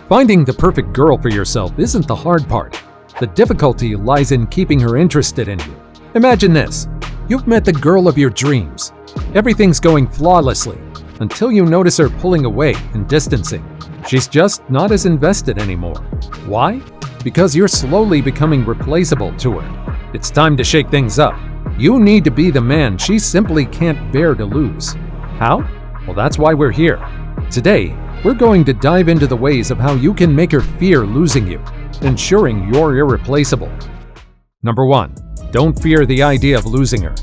Finding the perfect girl for yourself isn't the hard part. The difficulty lies in keeping her interested in you. Imagine this. You've met the girl of your dreams. Everything's going flawlessly until you notice her pulling away and distancing. She's just not as invested anymore. Why? Because you're slowly becoming replaceable to her. It's time to shake things up. You need to be the man she simply can't bear to lose. How? Well, that's why we're here. Today, we're going to dive into the ways of how you can make her fear losing you, ensuring you're irreplaceable. Number 1. Don't fear the idea of losing her.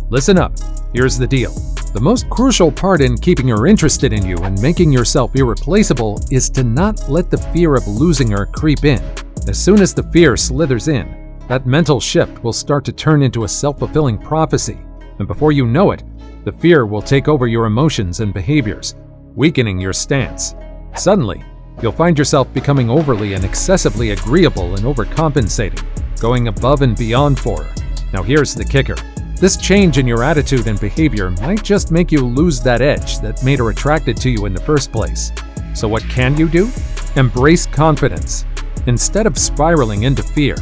Listen up. Here's the deal. The most crucial part in keeping her interested in you and making yourself irreplaceable is to not let the fear of losing her creep in. As soon as the fear slithers in, that mental shift will start to turn into a self-fulfilling prophecy, and before you know it, the fear will take over your emotions and behaviors, weakening your stance. Suddenly, you'll find yourself becoming overly and excessively agreeable and overcompensating, going above and beyond for her. Now here's the kicker. This change in your attitude and behavior might just make you lose that edge that made her attracted to you in the first place. So what can you do? Embrace confidence. Instead of spiraling into fear,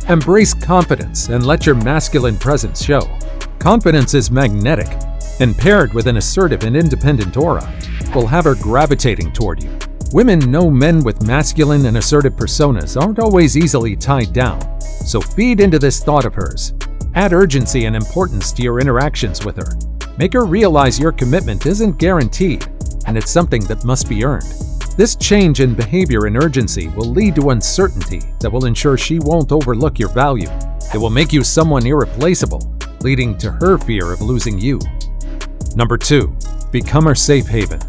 embrace confidence and let your masculine presence show. Confidence is magnetic, and paired with an assertive and independent aura, will have her gravitating toward you. Women know men with masculine and assertive personas aren't always easily tied down, so feed into this thought of hers. Add urgency and importance to your interactions with her. Make her realize your commitment isn't guaranteed, and it's something that must be earned. This change in behavior and urgency will lead to uncertainty that will ensure she won't overlook your value. It will make you someone irreplaceable, leading to her fear of losing you. Number 2. Become her safe haven.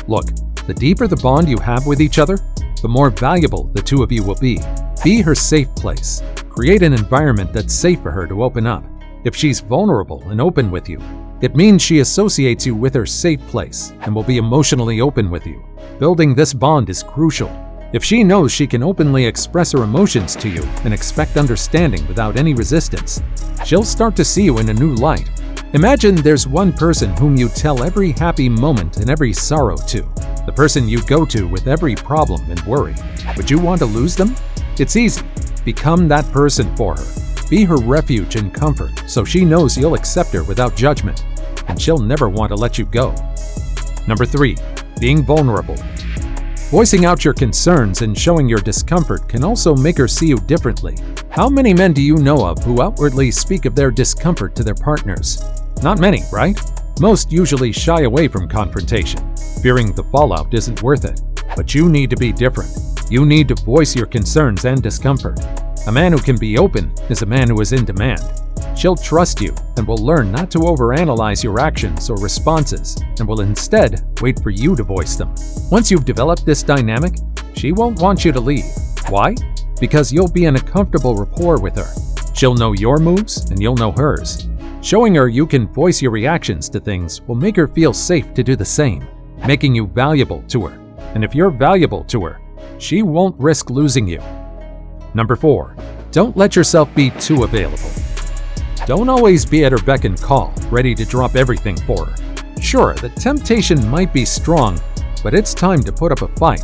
Look, the deeper the bond you have with each other, the more valuable the two of you will be. Be her safe place. Create an environment that's safe for her to open up. If she's vulnerable and open with you, it means she associates you with her safe place and will be emotionally open with you. Building this bond is crucial. If she knows she can openly express her emotions to you and expect understanding without any resistance, she'll start to see you in a new light. Imagine there's one person whom you tell every happy moment and every sorrow to, the person you go to with every problem and worry. Would you want to lose them? It's easy. Become that person for her. Be her refuge and comfort so she knows you'll accept her without judgment, and she'll never want to let you go. Number 3. Being vulnerable. Voicing out your concerns and showing your discomfort can also make her see you differently. How many men do you know of who outwardly speak of their discomfort to their partners? Not many, right? Most usually shy away from confrontation, fearing the fallout isn't worth it. But you need to be different. You need to voice your concerns and discomfort. A man who can be open is a man who is in demand. She'll trust you and will learn not to overanalyze your actions or responses and will instead wait for you to voice them. Once you've developed this dynamic, she won't want you to leave. Why? Because you'll be in a comfortable rapport with her. She'll know your moves and you'll know hers. Showing her you can voice your reactions to things will make her feel safe to do the same, making you valuable to her. And if you're valuable to her, she won't risk losing you. Number 4. Don't let yourself be too available. Don't always be at her beck and call, ready to drop everything for her. Sure, the temptation might be strong, but it's time to put up a fight.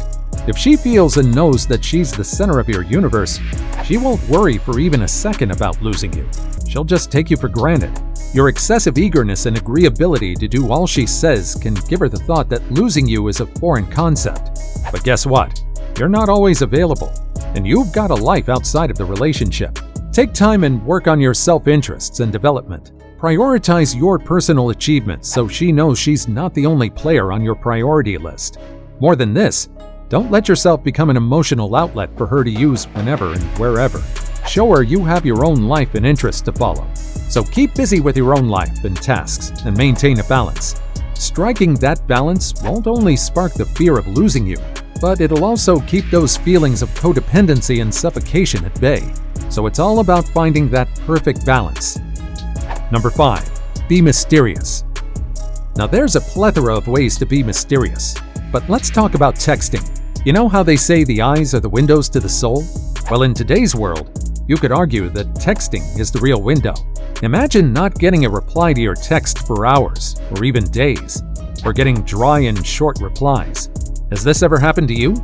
If she feels and knows that she's the center of your universe, she won't worry for even a second about losing you. She'll just take you for granted. Your excessive eagerness and agreeability to do all she says can give her the thought that losing you is a foreign concept. But guess what? You're not always available, and you've got a life outside of the relationship. Take time and work on your self-interests and development. Prioritize your personal achievements so she knows she's not the only player on your priority list. More than this, don't let yourself become an emotional outlet for her to use whenever and wherever. Show her you have your own life and interests to follow. So keep busy with your own life and tasks and maintain a balance. Striking that balance won't only spark the fear of losing you, but it'll also keep those feelings of codependency and suffocation at bay. So it's all about finding that perfect balance. Number 5. Be mysterious. Now there's a plethora of ways to be mysterious, but let's talk about texting. You know how they say the eyes are the windows to the soul? Well, in today's world, you could argue that texting is the real window. Imagine not getting a reply to your text for hours, or even days, or getting dry and short replies. Has this ever happened to you?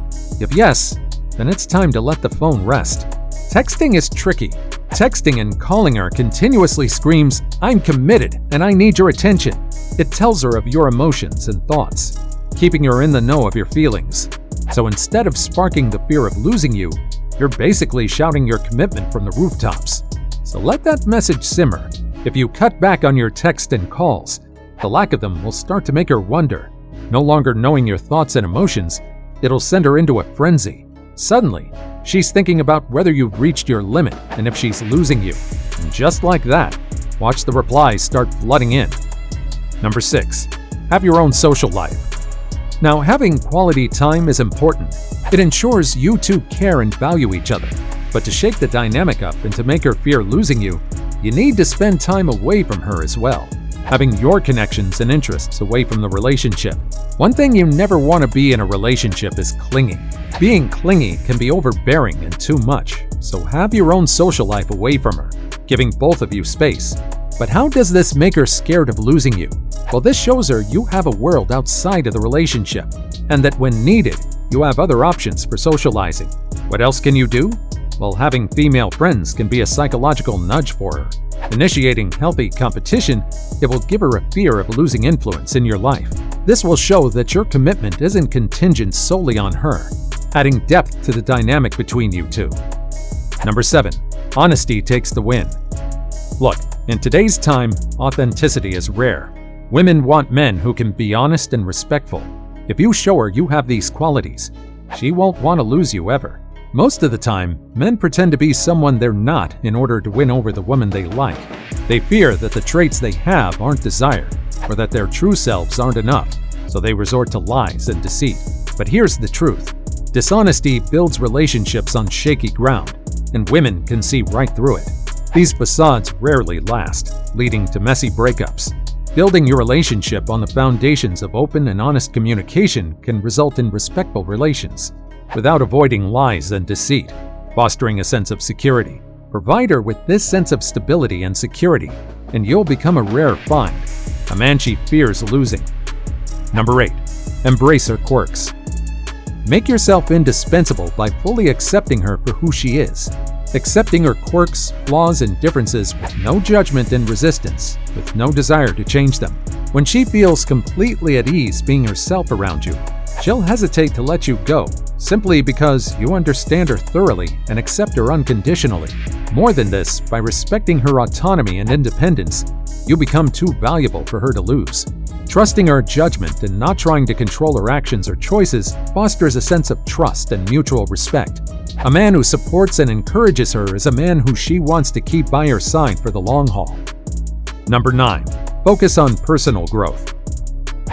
If yes, then it's time to let the phone rest. Texting is tricky. Texting and calling her continuously screams, "I'm committed and I need your attention." It tells her of your emotions and thoughts, keeping her in the know of your feelings. So instead of sparking the fear of losing you, you're basically shouting your commitment from the rooftops. So let that message simmer. If you cut back on your text and calls, the lack of them will start to make her wonder. No longer knowing your thoughts and emotions, it'll send her into a frenzy. Suddenly, she's thinking about whether you've reached your limit and if she's losing you. And just like that, watch the replies start flooding in. Number 6. Have your own social life. Now, having quality time is important. It ensures you two care and value each other. But to shake the dynamic up and to make her fear losing you, you need to spend time away from her as well, having your connections and interests away from the relationship. One thing you never want to be in a relationship is clingy. Being clingy can be overbearing and too much, so have your own social life away from her, giving both of you space. But how does this make her scared of losing you? Well, this shows her you have a world outside of the relationship, and that when needed, you have other options for socializing. What else can you do? Well, having female friends can be a psychological nudge for her. Initiating healthy competition, it will give her a fear of losing influence in your life. This will show that your commitment isn't contingent solely on her, adding depth to the dynamic between you two. Number 7. Honesty takes the win. Look, in today's time, authenticity is rare. Women want men who can be honest and respectful. If you show her you have these qualities, she won't want to lose you ever. Most of the time, men pretend to be someone they're not in order to win over the woman they like. They fear that the traits they have aren't desired, or that their true selves aren't enough, so they resort to lies and deceit. But here's the truth. Dishonesty builds relationships on shaky ground, and women can see right through it. These facades rarely last, leading to messy breakups. Building your relationship on the foundations of open and honest communication can result in respectful relations, without avoiding lies and deceit, fostering a sense of security. Provide her with this sense of stability and security, and you'll become a rare find, a man she fears losing. Number 8. Embrace her quirks. Make yourself indispensable by fully accepting her for who she is. Accepting her quirks, flaws, and differences with no judgment and resistance, with no desire to change them. When she feels completely at ease being herself around you, she'll hesitate to let you go, simply because you understand her thoroughly and accept her unconditionally. More than this, by respecting her autonomy and independence, you become too valuable for her to lose. Trusting her judgment and not trying to control her actions or choices fosters a sense of trust and mutual respect. A man who supports and encourages her is a man who she wants to keep by her side for the long haul. Number 9. Focus on personal growth.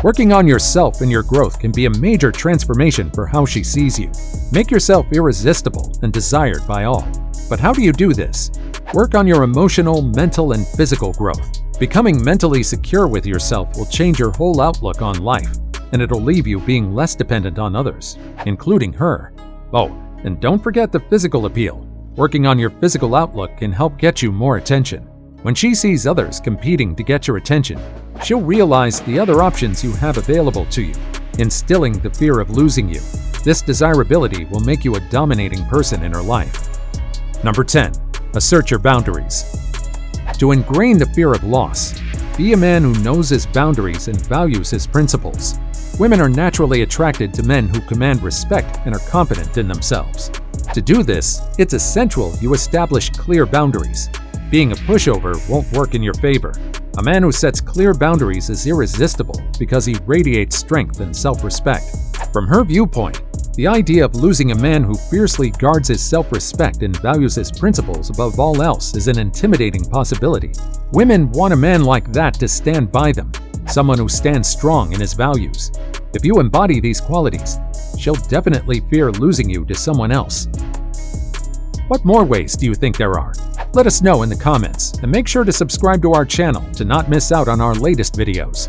Working on yourself and your growth can be a major transformation for how she sees you. Make yourself irresistible and desired by all. But how do you do this? Work on your emotional, mental, and physical growth. Becoming mentally secure with yourself will change your whole outlook on life, and it'll leave you being less dependent on others, including her. Oh, and don't forget the physical appeal. Working on your physical outlook can help get you more attention. When she sees others competing to get your attention, she'll realize the other options you have available to you, instilling the fear of losing you. This desirability will make you a dominating person in her life. Number 10. Assert your boundaries. To ingrain the fear of loss, be a man who knows his boundaries and values his principles. Women are naturally attracted to men who command respect and are confident in themselves. To do this, it's essential you establish clear boundaries. Being a pushover won't work in your favor. A man who sets clear boundaries is irresistible because he radiates strength and self-respect. From her viewpoint, the idea of losing a man who fiercely guards his self-respect and values his principles above all else is an intimidating possibility. Women want a man like that to stand by them, someone who stands strong in his values. If you embody these qualities, she'll definitely fear losing you to someone else. What more ways do you think there are? Let us know in the comments, and make sure to subscribe to our channel to not miss out on our latest videos.